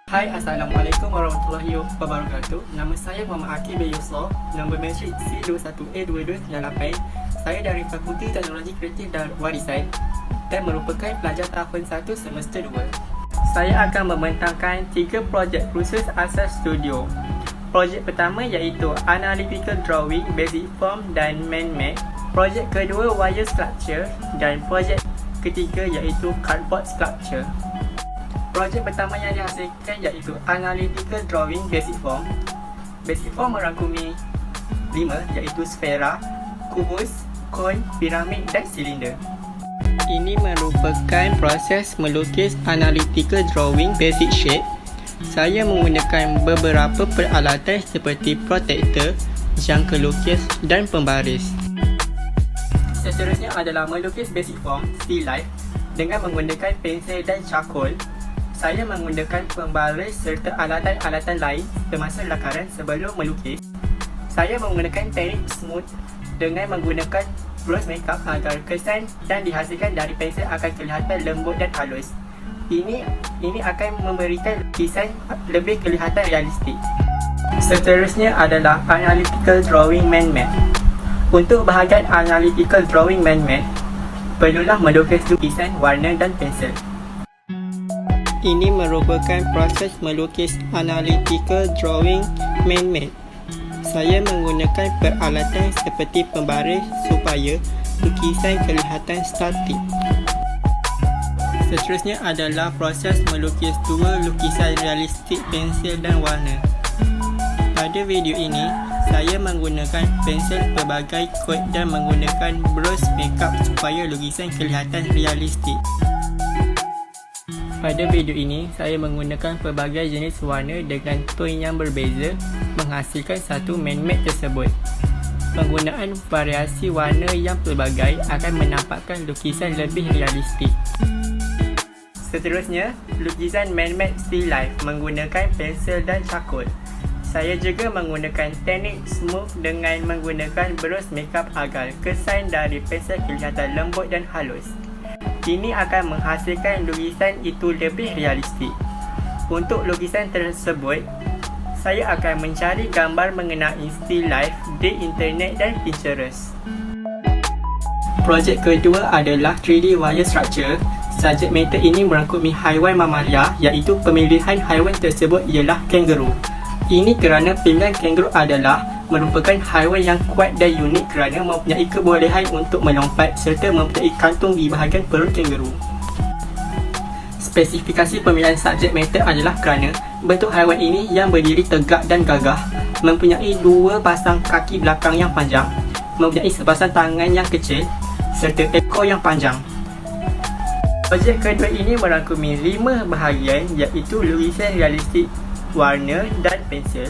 Hai, Assalamualaikum warahmatullahi wabarakatuh. Nama saya Muhammad Akib bin Yusof, nombor matrik C21A2298. Saya dari Fakulti Teknologi Kreatif dan Warisan dan merupakan pelajar tahun 1 semester 2. Saya akan membentangkan 3 projek khusus asas studio. Projek pertama iaitu Analytical Drawing, Basic Form dan Man-Made. Projek kedua Wire Structure dan projek ketiga iaitu Cardboard Sculpture. Projek pertama yang dihasilkan iaitu Analytical Drawing Basic Form. Basic Form merangkumi 5 iaitu sfera, kubus, kon, piramid dan silinder. Ini merupakan proses melukis Analytical Drawing Basic Shape. Saya menggunakan beberapa peralatan seperti protektor, jangka lukis dan pembaris. Seterusnya adalah melukis Basic Form Still Life dengan menggunakan pensel dan charcoal. Saya menggunakan pembaris serta alatan-alatan lain termasuk lakaran sebelum melukis. Saya menggunakan teknik smooth dengan menggunakan brush makeup agar kesan dan dihasilkan dari pensel akan kelihatan lembut dan halus. Ini akan memberikan lukisan lebih kelihatan realistik. Seterusnya adalah Analytical Drawing Man-Made. Untuk bahagian Analytical Drawing Man-Made, perlulah melukis lukisan, warna dan pensel. Ini merupakan proses melukis Analytical Drawing Man-Made. Saya menggunakan peralatan seperti pembaris supaya lukisan kelihatan statik. Seterusnya adalah proses melukis 2 lukisan realistik pensel dan warna. Pada video ini, saya menggunakan pensel pelbagai kod dan menggunakan brush makeup supaya lukisan kelihatan realistik. Pada video ini, saya menggunakan pelbagai jenis warna dengan tone yang berbeza menghasilkan satu man-made tersebut. Penggunaan variasi warna yang pelbagai akan menampakkan lukisan lebih realistik. Seterusnya, lukisan man-made still life menggunakan pensel dan charcoal. Saya juga menggunakan teknik smooth dengan menggunakan brush makeup agar kesan dari pensel kelihatan lembut dan halus. Ini akan menghasilkan lukisan itu lebih realistik. Untuk lukisan tersebut, saya akan mencari gambar mengenai still life di internet dan Pinterest. Projek kedua adalah 3D Wire Structure. Subjek matter ini merangkumi haiwan mamalia, iaitu pemilihan haiwan tersebut ialah kangaroo. Ini kerana pilihan kangaroo adalah merupakan haiwan yang kuat dan unik kerana mempunyai kebolehan untuk melompat serta mempunyai kantung di bahagian perut kangaroo. Spesifikasi pemilihan subjek matter adalah kerana bentuk haiwan ini yang berdiri tegak dan gagah, mempunyai 2 pasang kaki belakang yang panjang, mempunyai sepasang tangan yang kecil serta ekor yang panjang. Projek kedua ini merangkumi 5 bahagian iaitu lukisan realistik, warna dan pensel.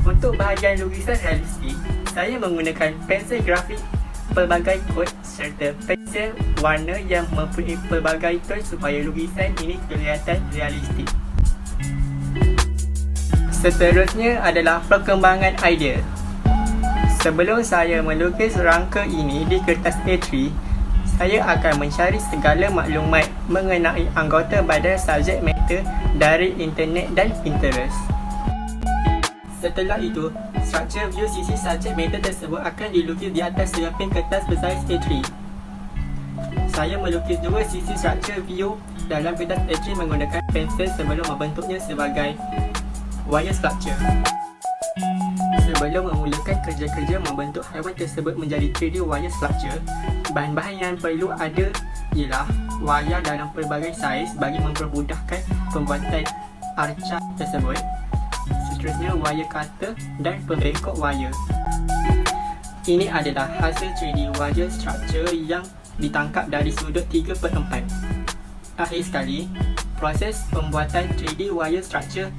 Untuk bahagian lukisan realistik, saya menggunakan pensel grafik pelbagai kod serta pensel warna yang mempunyai pelbagai tone supaya lukisan ini kelihatan realistik. Seterusnya adalah perkembangan idea. Sebelum saya melukis rangka ini di kertas A3, saya akan mencari segala maklumat mengenai anggota badan subjek matter dari internet dan Pinterest. Setelah itu, struktur view sisi subjek matter tersebut akan dilukis di atas cerpen kertas bersaiz A3. Saya melukis 2 sisi struktur view dalam kertas A3 menggunakan pensel sebelum membentuknya sebagai wire structure. Sebelum memulakan kerja-kerja membentuk haiwan tersebut menjadi 3D wire structure, bahan-bahan yang perlu ada ialah wayar dalam pelbagai saiz bagi mempermudahkan pembuatan arca tersebut. Seterusnya wire cutter dan pembengkok wire. Ini adalah hasil 3D wire structure yang ditangkap dari sudut 3/4. Akhir sekali, proses pembuatan 3D wire structure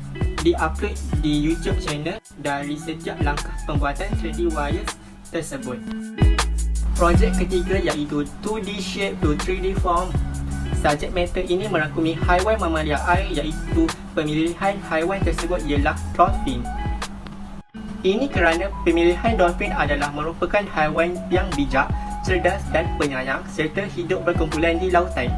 di-upload di YouTube channel dari setiap langkah pembuatan 3D wires tersebut. Projek ketiga iaitu 2D Shape to 3D Form. Subjek matter ini merangkumi haiwan mamalia air iaitu pemilihan haiwan tersebut ialah dolphin. Ini kerana pemilihan dolphin adalah merupakan haiwan yang bijak, cerdas dan penyayang serta hidup berkumpulan di lautan.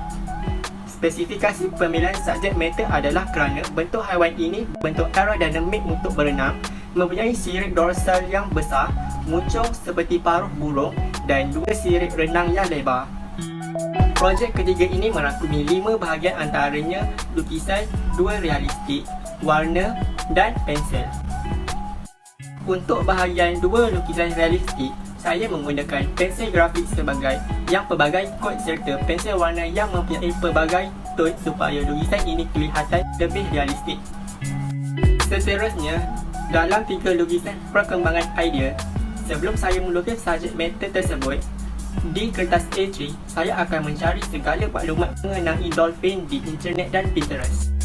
Spesifikasi pemilihan subjek matter adalah kerana bentuk haiwan ini bentuk aerodinamik untuk berenang, mempunyai sirip dorsal yang besar, muncung seperti paruh burung dan dua sirip renang yang lebar. Projek ketiga ini merangkumi 5 bahagian antaranya lukisan, 2 realistik, warna dan pensel. Untuk bahagian 2 lukisan realistik, saya menggunakan pensel grafik sebagai yang pelbagai kod serta pensel warna yang mempunyai pelbagai tone supaya lukisan ini kelihatan lebih realistik. Seterusnya, dalam 3 lukisan perkembangan idea, sebelum saya melukis subjek matter tersebut, di kertas A3, saya akan mencari segala maklumat mengenai dolphin di internet dan Pinterest.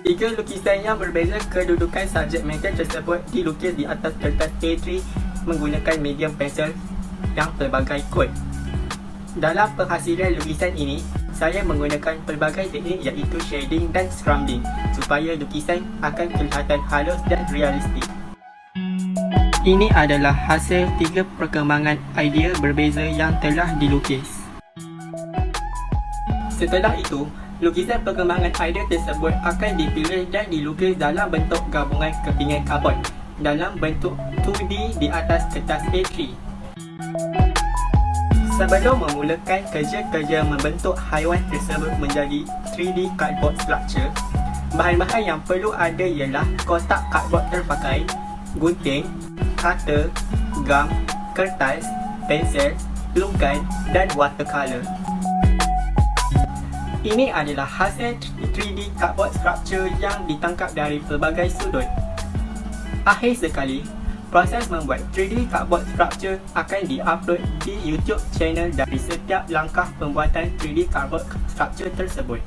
3 lukisan yang berbeza kedudukan subjek matter tersebut dilukis di atas kertas A3 menggunakan medium pensel yang pelbagai kod. Dalam penghasilan lukisan ini, saya menggunakan pelbagai teknik iaitu shading dan scrambling supaya lukisan akan kelihatan halus dan realistik. Ini adalah hasil 3 perkembangan idea berbeza yang telah dilukis. Setelah itu, lukisan perkembangan idea tersebut akan dipilih dan dilukis dalam bentuk gabungan kepingan karbon dalam bentuk 2D di atas kertas A3. Sebelum memulakan kerja-kerja membentuk haiwan tersebut menjadi 3D cardboard structure, bahan-bahan yang perlu ada ialah kotak cardboard terpakai, gunting, cutter, gam, kertas, pensel, lungkan dan watercolor. Ini adalah hasil 3D cardboard structure yang ditangkap dari pelbagai sudut. Akhir sekali, proses membuat 3D cardboard structure akan di-upload di YouTube channel dari setiap langkah pembuatan 3D cardboard structure tersebut.